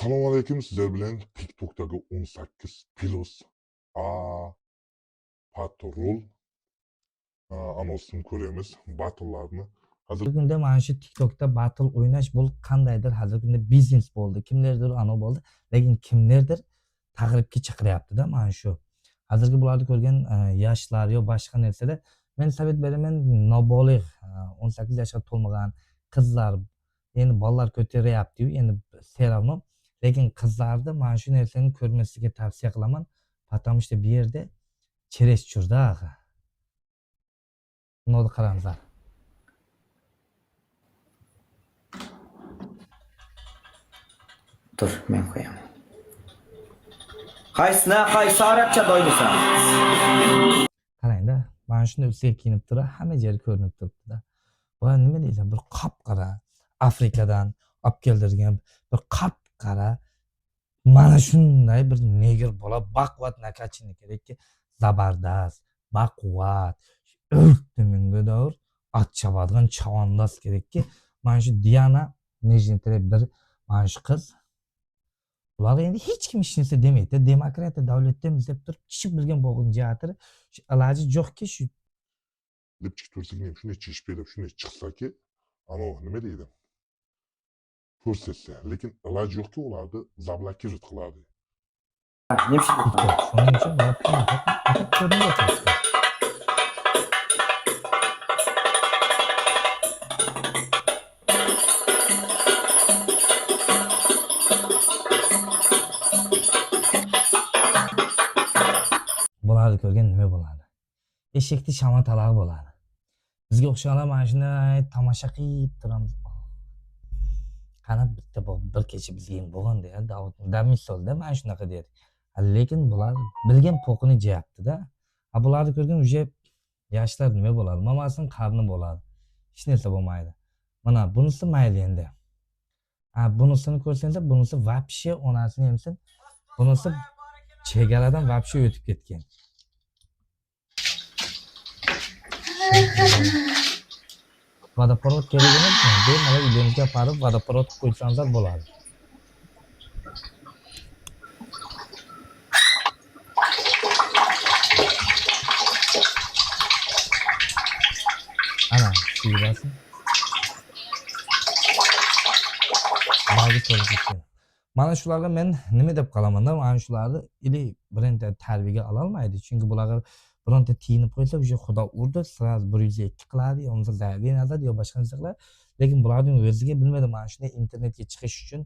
Assalomu alaykum. Sizlar bilan TikTok'dagi 18+ A patrul anonsini ko'ramiz. Battle'larni hozir Hozirgi kunda mana shu TikTokda battle o'ynash bu qandaydir hozirgi kunda biznes bo'ldi. Kimlardir ana bo'ldi, lekin kimlardir targ'ibga chaqiryapti-da mana shu. Hozirgi bularni ko'rgan yoshlar yo boshqa narsalar men sovet beraman nobolig 18 yoshga to'lmagan qizlar endi bolalar ko'taryapti-yu, endi seravno. Lekin qizlarni mana shu narsani ko'rmasligiga tavsiya qilaman. Потому что bu yerda cheres churda. Buni qaramizlar. Dur, men qo'yaman. Qaysini qaysi arabcha doylisan? Qarangda, mana shunday ustiga kiyinib turib, hamma yeri ko'rinib turibdi-da. Va nima deysan, bir qop-qora Afrikadan olib keldirgan bir qop-qora mana shunday bir neger bola baquvvat nakachini kerakki, zabardast, baquvvat, o'rtaminga davr at chabadigan chavandoz kerakki, mana shu Diana Nejnitri bir mana shu qiz ular endi hech kim hech narsa demaydi. Demokratiya davlatdamiz deb turib, kichik bilgan bo'g'in jihatiri iloji yo'qki shu deb chiqib tursak ham shunday chishib berib, shunday chiqsaki, nima deydi? Ko'rsatsa, lekin iloji yo'qki ularni zablokировать qiladi. Немши. shuning uchun ko'rinyapti. Bularni ko'rgan nima bo'ladi? Eshakni shamatalari bo'ladi. Bizga o'xshaganlar mana shunday tomosha qilib turamiz. Qani bitta bir kecha bizga ham bo'lganda, Davud misolda mana shunaqa deydi. Lekin bular bilgan po'qini jeyapti-da. Bularni ko'rgan uje yoshlar nima bo'ladi? Mamasining qarni bo'ladi. Hech narsa bo'lmaydi. Mana bunisi mayli endi. Bunisini ko'rsangiz, bunisi vapshe onasini emsin. Bunisi chegaradan vapshe o'tib ketgan. Vodoprovod kerak emasmi? Bemalol uyingizga borib vodoprovod qo'ysangiz bo'ladi. Ana, suyulasi. Mana shularga men nima deb qolaman-da, mana shularni ili birinta tarbiyaga ola olmaydi. Chunki bularga bironta tiyinib qo'ysa, o'sha xudo urdi, sraz 102 qiladi, yo bo'lmasa zavinadi, yo boshqa narsa qiladi. Lekin bularning o'ziga bilmadim, mana shunday internetga chiqish uchun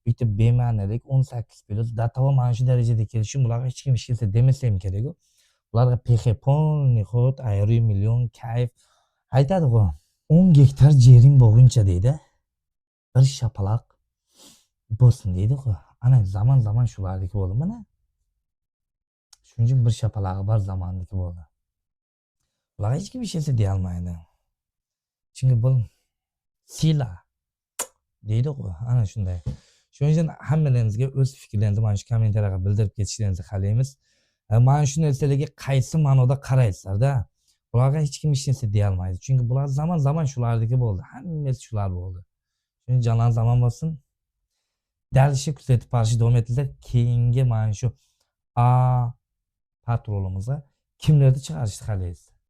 bitta bema'nilik 18+ datavo mana shu darajada kelishi bularga hech kim hech narsa demasa ham kerak-ku. Bularga pexepon, xod, ayri million kayf aytadi-ku. 10 gektar jering bo'lguncha deydi. Bir shapaloq bo'lsin deydi-ku. Ana zaman shulardagi bo'ldi mana. Shuning uchun bir shapalog'i bor zamonniki bo'ldi. Ular hech kim hech narsa deya olmaydi. Chunki bu sila deydi-ku. Ana shunday. Shuning uchun hammalaringizga o'z fikrlaringizni mana shu kommentariyaga bildirib ketishingizni xohlaymiz. Mana shu narsalarga qaysi ma'noda qaraysizlar-da? Bularga hech kim hech narsa deya olmaydi. Chunki bular zaman shulardagi bo'ldi. Hammasi shular bo'ldi. Shuning jonlan zaman bo'lsin. Dalishni kuzatib borishni davom etinglar. Keyingi mana shu patrolimizga kimlarni chiqarishni xohlaysiz?